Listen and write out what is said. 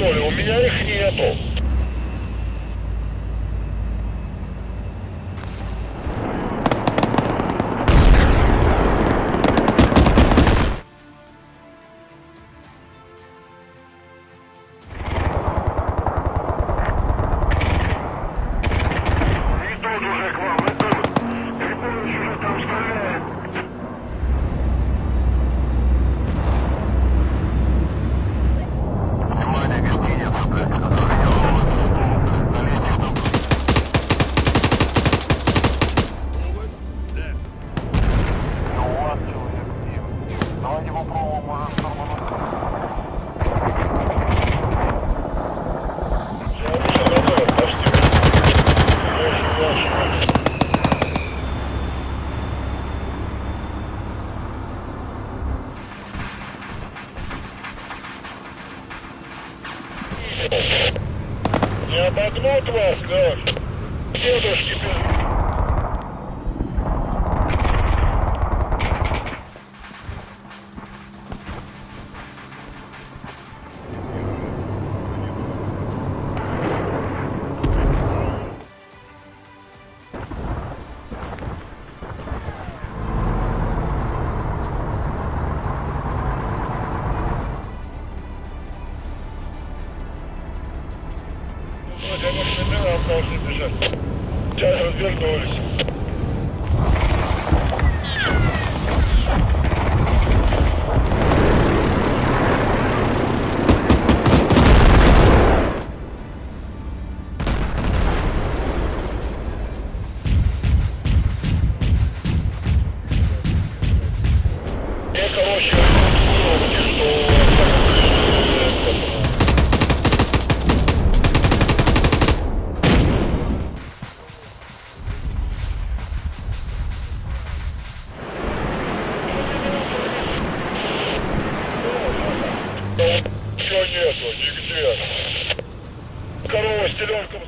контроле, у меня их нету. Идут уже к вам, идут. Григорьевич уже там стреляет. Внимание, гостиница, блядь, налейте в дом. Ну, у вас человек, и давайте попробуем, может, штурмануть. Все готово, почти. Не обогнут вас, как? Дедушки без... Ну, конечно, мы нам должны бежать. Сейчас развернулись. Я, короче, что... Ничего нету, нигде. Корова с теленком